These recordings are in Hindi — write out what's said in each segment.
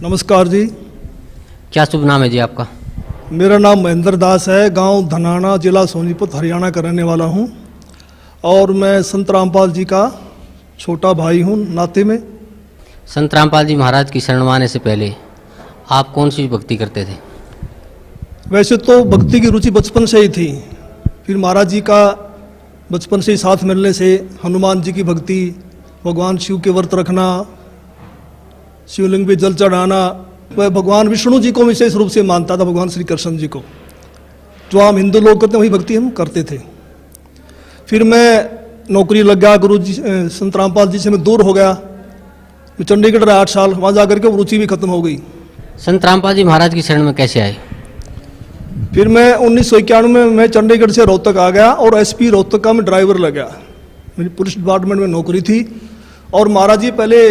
नमस्कार जी। क्या शुभ नाम है जी आपका? मेरा नाम महेंद्र दास है। गांव धनाना, जिला सोनीपत, हरियाणा का रहने वाला हूं और मैं संत रामपाल जी का छोटा भाई हूं नाते में। संत रामपाल जी महाराज की शरण में आने से पहले आप कौन सी भक्ति करते थे? वैसे तो भक्ति की रुचि बचपन से ही थी। फिर महाराज जी का बचपन से ही साथ मिलने से हनुमान जी की भक्ति, भगवान शिव के व्रत रखना, शिवलिंग पे जल चढ़ाना, वह भगवान विष्णु जी को विशेष रूप से मानता था, भगवान श्री कृष्ण जी को। जो आम हिंदू लोग करते हैं वही भक्ति हम करते थे। फिर मैं नौकरी लग गया, गुरु जी संत रामपाल जी से मैं दूर हो गया। मैं चंडीगढ़ रहा 8 साल, वहाँ जाकर के रुचि भी खत्म हो गई। संत रामपाल जी महाराज की शरण में कैसे आए? फिर मैं 1991 में मैं चंडीगढ़ से रोहतक आ गया और एसपी रोहतक का मैं ड्राइवर लग गया। मेरी पुलिस डिपार्टमेंट में नौकरी थी और महाराज जी पहले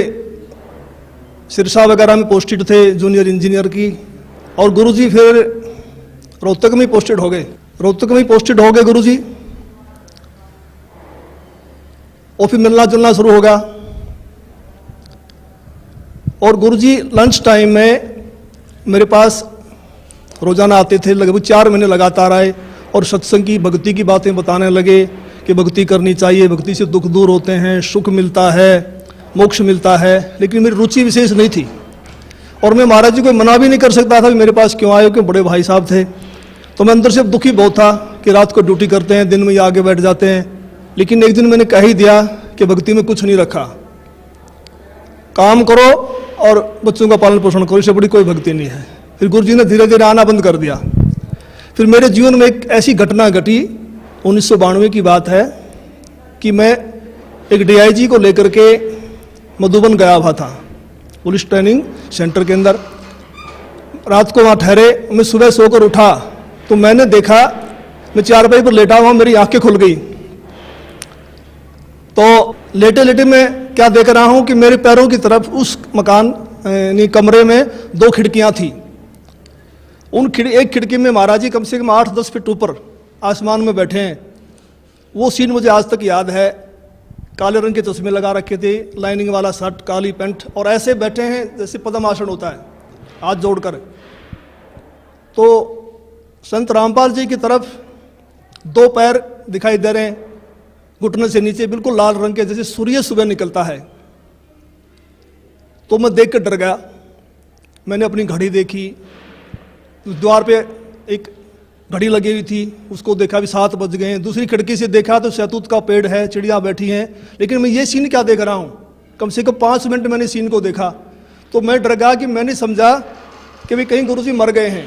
सिरसा वगैरह में पोस्टेड थे, जूनियर इंजीनियर की, और गुरुजी फिर रोहतक में पोस्टेड हो गए। रोहतक में पोस्टेड हो गए गुरुजी, और फिर मिलना जुलना शुरू हो गया। और गुरुजी लंच टाइम में मेरे पास रोजाना आते थे, लगभग 4 महीने लगातार आए और सत्संग की, भक्ति की बातें बताने लगे कि भक्ति करनी चाहिए, भक्ति से दुख दूर होते हैं, सुख मिलता है, मोक्ष मिलता है। लेकिन मेरी रुचि विशेष नहीं थी और मैं महाराज जी को मना भी नहीं कर सकता था कि मेरे पास क्यों आए, क्यों बड़े भाई साहब थे। तो मैं अंदर से दुखी बहुत था कि रात को ड्यूटी करते हैं, दिन में ये आगे बैठ जाते हैं। लेकिन एक दिन मैंने कह ही दिया कि भक्ति में कुछ नहीं रखा, काम करो और बच्चों का पालन पोषण करो, इससे बड़ी कोई भक्ति नहीं है। फिर गुरु जी ने धीरे धीरे आना बंद कर दिया। फिर मेरे जीवन में एक ऐसी घटना घटी, 1992 की बात है, कि मैं एक DIG को लेकर के मधुबन गया हुआ था, पुलिस ट्रेनिंग सेंटर के अंदर। रात को वहाँ ठहरे, मैं सुबह सोकर उठा तो मैंने देखा, मैं चारपाई पर लेटा हुआ, मेरी आंखें खुल गई। तो लेटे लेटे मैं क्या देख रहा हूँ कि मेरे पैरों की तरफ उस मकान यानी कमरे में 2 खिड़कियाँ थी। एक खिड़की में महाराज जी कम से कम 8-10 फीट ऊपर आसमान में बैठे हैं। वो सीन मुझे आज तक याद है। काले रंग के चश्मे लगा रखे थे, लाइनिंग वाला शर्ट, काली पैंट, और ऐसे बैठे हैं जैसे पद्मासन होता है, हाथ जोड़कर। तो संत रामपाल जी की तरफ 2 पैर दिखाई दे रहे हैं, घुटने से नीचे बिल्कुल लाल रंग के, जैसे सूर्य सुबह निकलता है। तो मैं देख कर डर गया। मैंने अपनी घड़ी देखी, द्वार पे एक घड़ी लगी हुई थी, उसको देखा भी 7 बज गए हैं। दूसरी खिड़की से देखा तो शहतूत का पेड़ है, चिड़िया बैठी हैं। लेकिन मैं ये सीन क्या देख रहा हूँ, कम से कम 5 मिनट मैंने सीन को देखा। तो मैं डर गया कि मैंने समझा कि भाई कहीं गुरुजी मर गए हैं,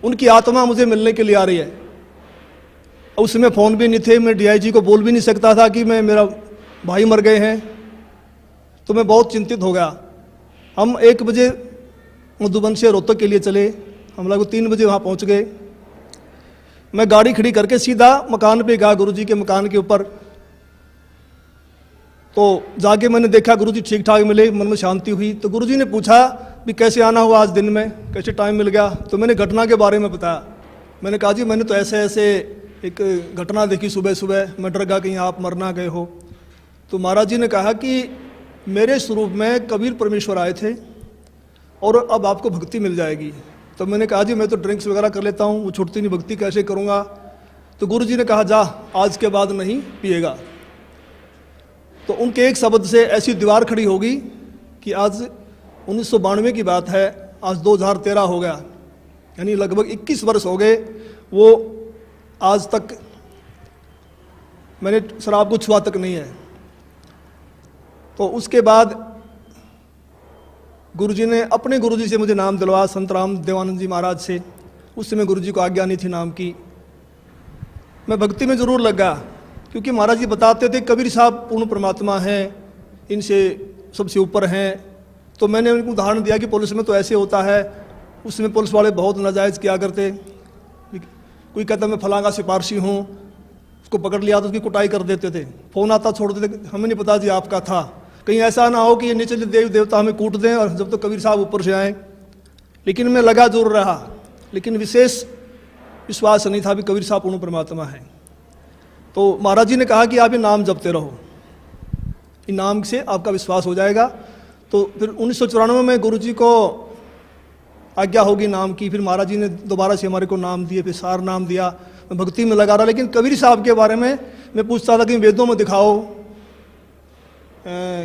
उनकी आत्मा मुझे मिलने के लिए आ रही है। उसमें फ़ोन भी नहीं थे, मैं DIG को बोल भी नहीं सकता था कि मेरा भाई मर गए हैं। तो मैं बहुत चिंतित हो गया। हम 1 बजे मधुबन से रोहतक के लिए चले, हम लोग 3 बजे वहाँ पहुँच गए। मैं गाड़ी खड़ी करके सीधा मकान पे गया, गुरुजी के मकान के ऊपर। तो जाके मैंने देखा गुरुजी ठीक ठाक मिले, मन में शांति हुई। तो गुरुजी ने पूछा भी कैसे आना हुआ आज दिन में, कैसे टाइम मिल गया। तो मैंने घटना के बारे में बताया। मैंने कहा जी मैंने तो ऐसे ऐसे एक घटना देखी सुबह सुबह, मैं डर गया कहीं आप मर ना गए हो। तो महाराज जी ने कहा कि मेरे स्वरूप में कबीर परमेश्वर आए थे और अब आपको भक्ति मिल जाएगी। तो मैंने कहा जी मैं तो ड्रिंक्स वगैरह कर लेता हूँ, वो छूटती नहीं, भक्ति कैसे करूँगा। तो गुरु जी ने कहा जा आज के बाद नहीं पिएगा। तो उनके एक शब्द से ऐसी दीवार खड़ी होगी कि आज 1992 की बात है, आज 2013 हो गया, यानी लगभग 21 वर्ष हो गए। वो आज तक मैंने शराब को छुआ तक नहीं है। तो उसके बाद गुरुजी ने अपने गुरुजी से मुझे नाम दिलवाया, संत राम देवानंद जी महाराज से। उस समय गुरुजी को आज्ञा नहीं थी नाम की। मैं भक्ति में ज़रूर लगा क्योंकि महाराज जी बताते थे कबीर साहब पूर्ण परमात्मा हैं, इनसे सबसे ऊपर हैं। तो मैंने उनको उदाहरण दिया कि पुलिस में तो ऐसे होता है, उसमें पुलिस वाले बहुत नाजायज़ किया करते। कोई कहता मैं फलांगा सिपारसी हूँ, उसको पकड़ लिया तो उसकी कुटाई कर देते थे, फ़ोन आता छोड़ देते, हमें नहीं पता जी आपका था। कहीं ऐसा ना हो कि ये नीचे देव देवता हमें कूट दें और जब तो कबीर साहब ऊपर से आए। लेकिन मैं लगा जरूर रहा, लेकिन विशेष विश्वास नहीं था भी कबीर साहब पूर्ण परमात्मा है। तो महाराज जी ने कहा कि आप ये नाम जपते रहो, इन नाम से आपका विश्वास हो जाएगा। तो फिर 1994 में गुरु जी को आज्ञा होगी नाम की, फिर महाराज जी ने दोबारा से हमारे को नाम दिए, फिर सार नाम दिया, मैं भक्ति में लगा रहा। लेकिन कबीर साहब के बारे में मैं पूछता था कि वेदों में दिखाओ,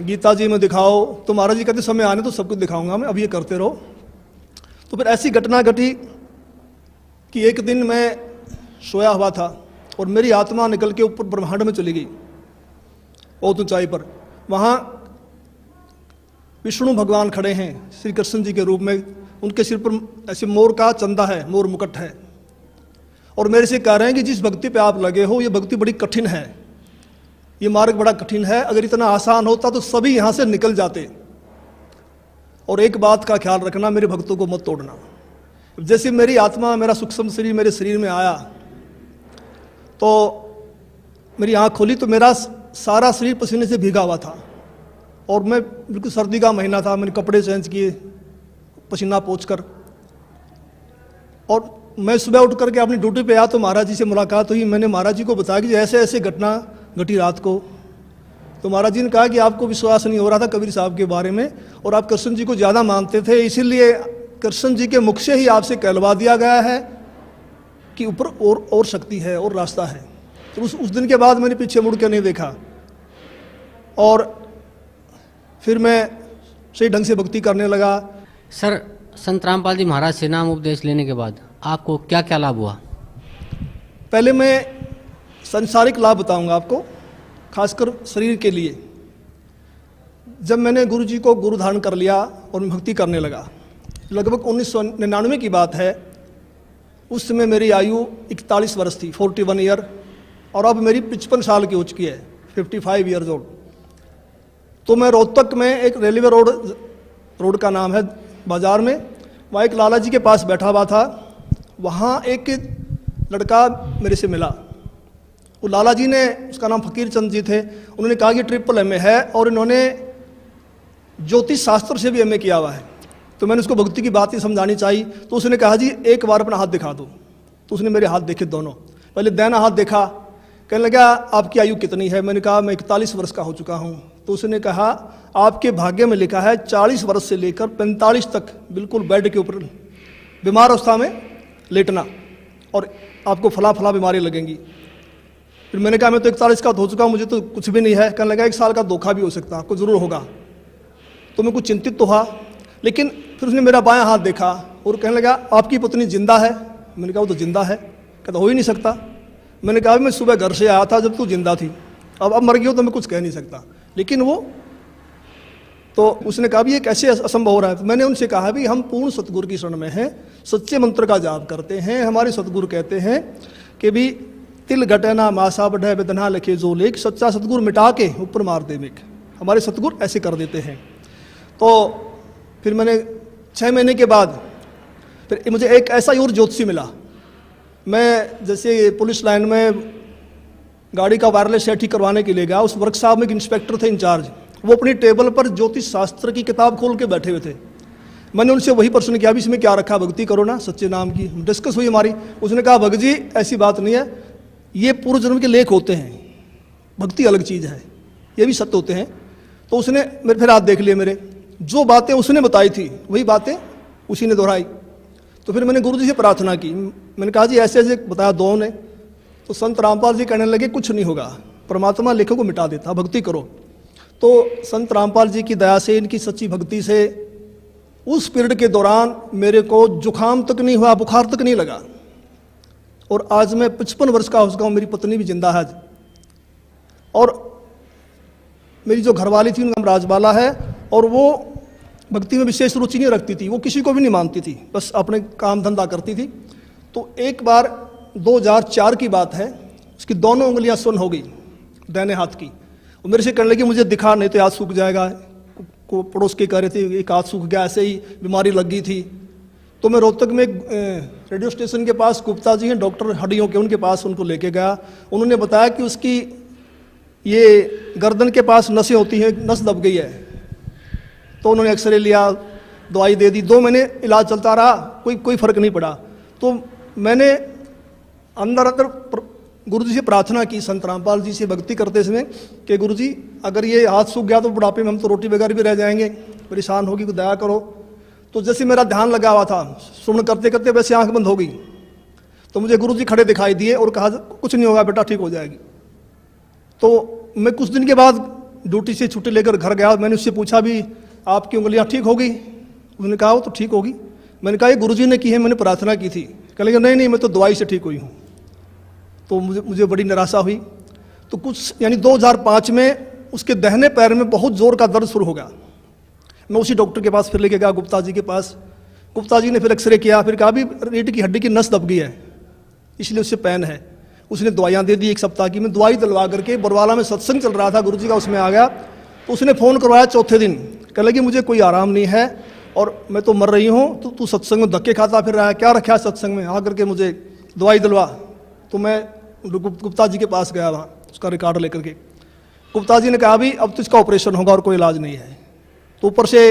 गीता जी में दिखाओ, तो महाराज जी कहते समय आने तो सब कुछ दिखाऊंगा मैं, अब ये करते रहो। तो फिर ऐसी घटना घटी कि एक दिन मैं सोया हुआ था और मेरी आत्मा निकल के ऊपर ब्रह्मांड में चली गई, बहुत ऊंचाई पर। वहाँ विष्णु भगवान खड़े हैं श्री कृष्ण जी के रूप में, उनके सिर पर ऐसे मोर का चंदा है, मोर मुकुट है, और मेरे से कह रहे हैं कि जिस भक्ति पे आप लगे हो ये भक्ति बड़ी कठिन है, ये मार्ग बड़ा कठिन है, अगर इतना आसान होता तो सभी यहाँ से निकल जाते। और एक बात का ख्याल रखना, मेरे भक्तों को मत तोड़ना। जैसे मेरी आत्मा, मेरा सूक्ष्म शरीर मेरे शरीर में आया तो मेरी आँख खोली तो मेरा सारा शरीर पसीने से भीगा हुआ था, और मैं बिल्कुल सर्दी का महीना था, मैंने कपड़े चेंज किए पसीना पोंछकर, और मैं सुबह उठ करके अपनी ड्यूटी पे आया तो महाराज जी से मुलाकात हुई। मैंने महाराज जी को बताया कि ऐसे ऐसे घटना घटी रात को। तो महाराज जी ने कहा कि आपको विश्वास नहीं हो रहा था कबीर साहब के बारे में, और आप कृष्ण जी को ज़्यादा मानते थे, इसीलिए कृष्ण जी के मुख से ही आपसे कहलवा दिया गया है कि ऊपर और शक्ति है और रास्ता है। तो उस दिन के बाद मैंने पीछे मुड़ के नहीं देखा, और फिर मैं सही ढंग से भक्ति करने लगा। सर, संत रामपाल जी महाराज से नाम उपदेश लेने के बाद आपको क्या क्या लाभ हुआ? पहले मैं सांसारिक लाभ बताऊंगा आपको, खासकर शरीर के लिए। जब मैंने गुरु जी को गुरु धारण कर लिया और मैं भक्ति करने लगा, लगभग 1999 की बात है, उस समय मेरी आयु 41 वर्ष थी, 41 ईयर, और अब मेरी 55 साल की हो चुकी है, 55 ईयर्स ओल्ड। तो मैं रोहतक में एक रेलवे रोड का नाम है बाजार में, वहाँ एक लाला जी के पास बैठा हुआ था। वहाँ एक लड़का मेरे से मिला, वो लाला जी ने, उसका नाम फकीर चंद जी थे, उन्होंने कहा कि ट्रिपल एमए है और इन्होंने ज्योतिष शास्त्र से भी एमए किया हुआ है। तो मैंने उसको भक्ति की बातें समझानी चाहिए, तो उसने कहा जी एक बार अपना हाथ दिखा दो। तो उसने मेरे हाथ देखे दोनों, पहले दाहिना हाथ देखा, कहने लगा आपकी आयु कितनी है? मैंने कहा मैं 41 वर्ष का हो चुका हूँ। तो उसने कहा आपके भाग्य में लिखा है 40 वर्ष से लेकर 45 तक बिल्कुल बेड के ऊपर बीमार अवस्था में लेटना, और आपको फला फला बीमारी लगेंगी। फिर मैंने कहा मैं तो 41 का हो चुका हूँ, मुझे तो कुछ भी नहीं है। कहने लगा 1 साल का धोखा भी हो सकता, आपको ज़रूर होगा। तो मैं कुछ चिंतित तो हुआ, लेकिन फिर उसने मेरा बायां हाथ देखा और कहने लगा आपकी पत्नी जिंदा है? मैंने कहा वो तो जिंदा है। कहता हो ही नहीं सकता। मैंने कहा मैं सुबह घर से आया था जब तू जिंदा थी, अब मर गई हो तो मैं कुछ कह नहीं सकता। लेकिन वो तो उसने कहा भी ये कैसे असंभव हो रहा है? तो मैंने उनसे कहा भी हम पूर्ण सतगुरु की शरण में हैं, सच्चे मंत्र का जाप करते हैं। हमारे सतगुरु कहते हैं कि भी तिल घटना मासा बढ़े वेदना लिखे जो लेख, सच्चा सतगुरु मिटा के ऊपर मार दे मेघ। हमारे सतगुरु ऐसे कर देते हैं। तो फिर मैंने 6 महीने के बाद फिर मुझे एक ऐसा ही और ज्योतिषी मिला। मैं जैसे पुलिस लाइन में गाड़ी का वायरलेस सेट ठीक करवाने के लिए गया, उस वर्कशॉप में एक इंस्पेक्टर थे इंचार्ज, वो अपनी टेबल पर ज्योतिष शास्त्र की किताब खोल के बैठे हुए थे। मैंने उनसे वही प्रश्न किया भी इसमें क्या रखा, भक्ति करो ना सच्चे नाम की। डिस्कस हुई हमारी। उसने कहा भगत जी ऐसी बात नहीं है, ये पूर्व जन्म के लेख होते हैं, भक्ति अलग चीज़ है, ये भी सत्य होते हैं। तो उसने मेरे फिर हाथ देख लिए, मेरे जो बातें उसने बताई थी वही बातें उसी ने दोहराई। तो फिर मैंने गुरु जी से प्रार्थना की, मैंने कहा जी ऐसे ऐसे बताया दो ने। तो संत रामपाल जी कहने लगे कुछ नहीं होगा, परमात्मा लेखों को मिटा देता, भक्ति करो। तो संत रामपाल जी की दया से, इनकी सच्ची भक्ति से उस पीरियड के दौरान मेरे को जुकाम तक नहीं हुआ, बुखार तक नहीं लगा। और आज मैं 55 वर्ष का हो चुका हूँ, मेरी पत्नी भी जिंदा है। और मेरी जो घरवाली थी उनका नाम राजबाला है, और वो भक्ति में विशेष रुचि नहीं रखती थी, वो किसी को भी नहीं मानती थी, बस अपने काम धंधा करती थी। तो एक बार 2004 की बात है, उसकी दोनों उंगलियां सुन्न हो गई दाहिने हाथ की। वो मेरे से कहने लगी मुझे दिखा नहीं तो हाथ सूख जाएगा। को पड़ोस के कह रहे थे एक हाथ सूख गया, ऐसे ही बीमारी लग गई थी। तो मैं रोहतक में रेडियो स्टेशन के पास गुप्ता जी हैं डॉक्टर हड्डियों के, उनके पास उनको लेके गया। उन्होंने बताया कि उसकी ये गर्दन के पास नसें होती हैं, नस दब गई है। तो उन्होंने एक्सरे लिया, दवाई दे दी, 2 महीने इलाज चलता रहा, कोई फर्क नहीं पड़ा। तो मैंने अंदर गुरु जी से प्रार्थना की, संत रामपाल जी से भक्ति करते समय कि गुरु जी अगर ये हाथ सूख गया तो बुढ़ापे में हम तो रोटी बगैर भी रह जाएंगे, परेशान होगी, कोई दया करो। तो जैसे मेरा ध्यान लगा हुआ था, सुमन करते करते वैसे आंख बंद हो गई, तो मुझे गुरुजी खड़े दिखाई दिए और कहा कुछ नहीं होगा बेटा, ठीक हो जाएगी। तो मैं कुछ दिन के बाद ड्यूटी से छुट्टी लेकर घर गया। मैंने उससे पूछा भी आपकी उंगलियां ठीक हो गई? उसने कहा वो तो ठीक होगी। मैंने कहा ये गुरुजी ने की है, मैंने प्रार्थना की थी। कह लगे नहीं मैं तो दवाई से ठीक हुई हूँ। तो मुझे बड़ी निराशा हुई। तो कुछ यानी 2005 में उसके दाहिने पैर में बहुत जोर का दर्द शुरू हो गया। मैं उसी डॉक्टर के पास फिर लेके गया, गुप्ता जी के पास। गुप्ता जी ने फिर एक्सरे किया, फिर कहा भी रीढ़ की हड्डी की नस दब गई है, इसलिए उससे पेन है। उसने दवाइयाँ दे दी 1 सप्ताह की। मैं दवाई दिलवा करके बरवाला में सत्संग चल रहा था गुरुजी का, उसमें आ गया। तो उसने फ़ोन करवाया चौथे दिन, कह लगी मुझे कोई आराम नहीं है और मैं तो मर रही हूँ, तो तू सत्संग में धक्के खाता फिर रहा है, क्या रखा है सत्संग में, आ करके मुझे दवाई दिलवा। तो मैं गुप्ता जी के पास गया वहाँ, उसका रिकॉर्ड लेकर के। गुप्ता जी ने कहा भी अब तो इसका ऑपरेशन होगा और कोई इलाज नहीं है। तो ऊपर से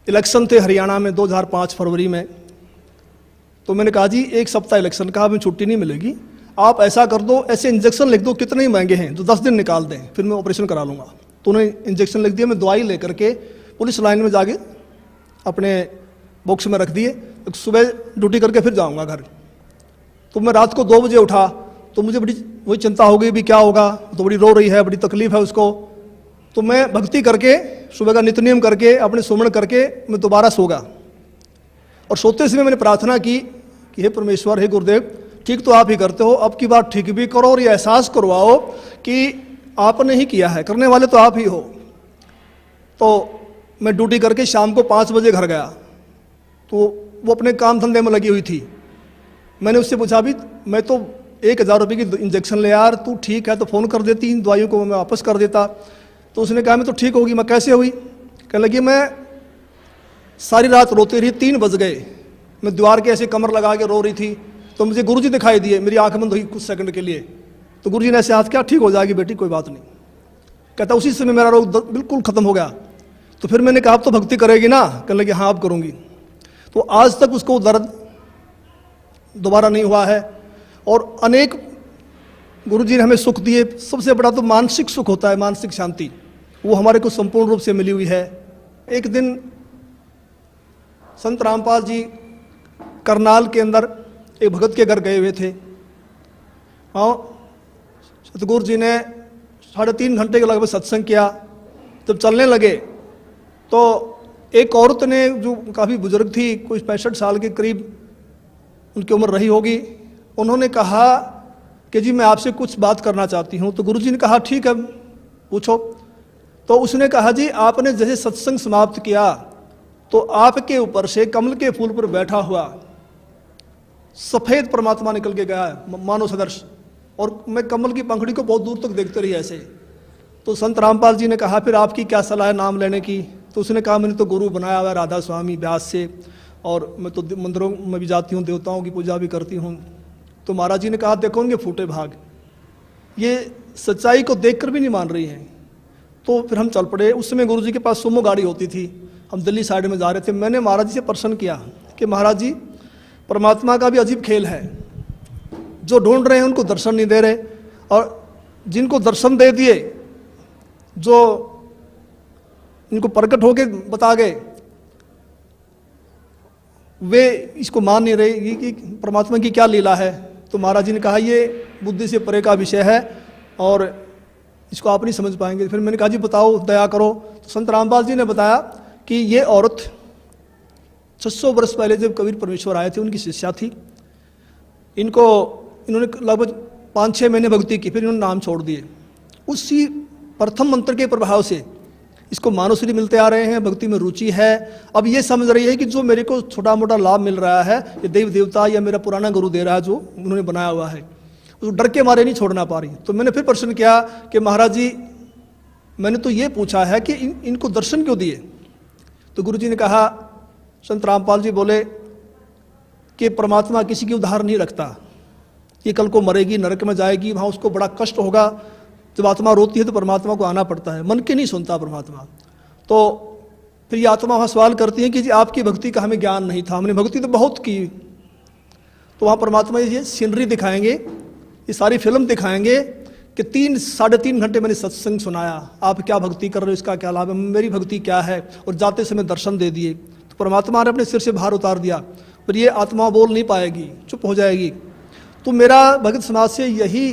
इलेक्शन थे हरियाणा में 2005 फरवरी में। तो मैंने कहा जी 1 सप्ताह इलेक्शन का, हमें छुट्टी नहीं मिलेगी, आप ऐसा कर दो, ऐसे इंजेक्शन लिख दो, कितने ही महंगे हैं, तो 10 दिन निकाल दें, फिर मैं ऑपरेशन करा लूँगा। तो उन्होंने इंजेक्शन लिख दिया। मैं दवाई लेकर के पुलिस लाइन में जाके अपने बॉक्स में रख दिए। सुबह ड्यूटी करके फिर जाऊँगा घर। तो मैं रात को 2 बजे उठा, तो मुझे बड़ी वही चिंता हो गई भी क्या होगा, तो बड़ी रो रही है, बड़ी तकलीफ है उसको। तो मैं भक्ति करके सुबह का नित्य नियम करके अपने सुमन करके मैं दोबारा सो गया। और सोते समय मैंने प्रार्थना की कि हे परमेश्वर, हे गुरुदेव, ठीक तो आप ही करते हो, अब की बार ठीक भी करो और ये एहसास करवाओ कि आपने ही किया है, करने वाले तो आप ही हो। तो मैं ड्यूटी करके शाम को 5 बजे घर गया। तो वो अपने काम धंधे में लगी हुई थी। मैंने उससे पूछा भी मैं तो 1000 रुपये की इंजेक्शन ले यार, तू ठीक है तो फ़ोन कर देती, इन दवाइयों को मैं वापस कर देता। तो उसने कहा मैं तो ठीक होगी। मैं कैसे हुई? कहने लगी मैं सारी रात रोती रही, 3 बज गए, मैं दीवार के ऐसे कमर लगा के रो रही थी। तो मुझे गुरुजी दिखाई दिए, मेरी आंख बंद हुई कुछ सेकंड के लिए। तो गुरुजी ने ऐसे हाथ किया, ठीक हो जाएगी बेटी, कोई बात नहीं। कहता उसी समय मेरा रोग बिल्कुल ख़त्म हो गया। तो फिर मैंने कहा अब तो भक्ति करेगी ना? कहने लगी हाँ अब करूँगी। तो आज तक उसको दर्द दोबारा नहीं हुआ है। और अनेक गुरुजी ने हमें सुख दिए। सबसे बड़ा तो मानसिक सुख होता है, मानसिक शांति, वो हमारे को संपूर्ण रूप से मिली हुई है। एक दिन संत रामपाल जी करनाल के अंदर एक भगत के घर गए हुए थे। हाँ, सतगुरु जी ने 3.5 घंटे के लगभग सत्संग किया। जब चलने लगे तो एक औरत ने, जो काफ़ी बुजुर्ग थी, कोई 65 साल के करीब उनकी उम्र रही होगी, उन्होंने कहा कि जी मैं आपसे कुछ बात करना चाहती हूँ। तो गुरुजी ने कहा ठीक है पूछो। तो उसने कहा जी आपने जैसे सत्संग समाप्त किया तो आपके ऊपर से कमल के फूल पर बैठा हुआ सफ़ेद परमात्मा निकल के गया है, मानव सदर्श, और मैं कमल की पंखड़ी को बहुत दूर तक देखते रही ऐसे। तो संत रामपाल जी ने कहा फिर आपकी क्या सलाह है नाम लेने की? तो उसने कहा मैंने तो गुरु बनाया हुआ है राधा स्वामी व्यास से, और मैं तो मंदिरों में भी जाती हूँ, देवताओं की पूजा भी करती हूँ। तो महाराज जी ने कहा देखो इनके फूटे भाग, ये सच्चाई को देखकर भी नहीं मान रही हैं। तो फिर हम चल पड़े। उस समय गुरु जी के पास सुमो गाड़ी होती थी, हम दिल्ली साइड में जा रहे थे। मैंने महाराज जी से प्रश्न किया कि महाराज जी परमात्मा का भी अजीब खेल है, जो ढूंढ रहे हैं उनको दर्शन नहीं दे रहे, और जिनको दर्शन दे दिए, जो इनको प्रकट होके बता गए, वे इसको मान नहीं रहे कि परमात्मा की क्या लीला है। तो महाराज जी ने कहा ये बुद्धि से परे का विषय है और इसको आप नहीं समझ पाएंगे। फिर मैंने कहा जी बताओ, दया करो। तो संत रामपाल जी ने बताया कि ये औरत 600 वर्ष पहले जब कबीर परमेश्वर आए थे उनकी शिष्या थी। इन्होंने लगभग 5-6 महीने भक्ति की, फिर इन्होंने नाम छोड़ दिए। उसी प्रथम मंत्र के प्रभाव से इसको मानवश्री मिलते आ रहे हैं, भक्ति में रुचि है। अब ये समझ रही है कि जो मेरे को छोटा मोटा लाभ मिल रहा है ये देव देवता या मेरा पुराना गुरु दे रहा है, जो उन्होंने बनाया हुआ है, उस डर के मारे नहीं छोड़ना पा रही। तो मैंने फिर प्रश्न किया कि महाराज जी मैंने तो ये पूछा है कि इनको दर्शन क्यों दिए? तो गुरु जी ने कहा, संत रामपाल जी बोले कि परमात्मा किसी की उधार नहीं रखता, ये कल को मरेगी, नरक में जाएगी, वहाँ उसको बड़ा कष्ट होगा। जब आत्मा रोती है तो परमात्मा को आना पड़ता है, मन के नहीं सुनता परमात्मा। तो फिर ये आत्मा वहाँ सवाल करती है कि जी आपकी भक्ति का हमें ज्ञान नहीं था, हमने भक्ति तो बहुत की। तो वहाँ परमात्मा ये सीनरी दिखाएंगे, ये सारी फिल्म दिखाएंगे कि 3-3.5 घंटे मैंने सत्संग सुनाया, आप क्या भक्ति कर रहे हो, इसका क्या लाभ है, मेरी भक्ति क्या है, और जाते समय दर्शन दे दिए। तो परमात्मा ने अपने सिर से भार उतार दिया, पर ये आत्मा बोल नहीं पाएगी, चुप हो जाएगी। तो मेरा भगत समाज से यही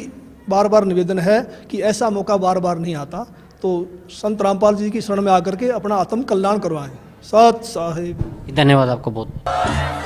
बार बार निवेदन है कि ऐसा मौका बार बार नहीं आता, तो संत रामपाल जी की शरण में आकर के अपना आत्म कल्याण करवाएं। सत साहिब। धन्यवाद आपको बहुत।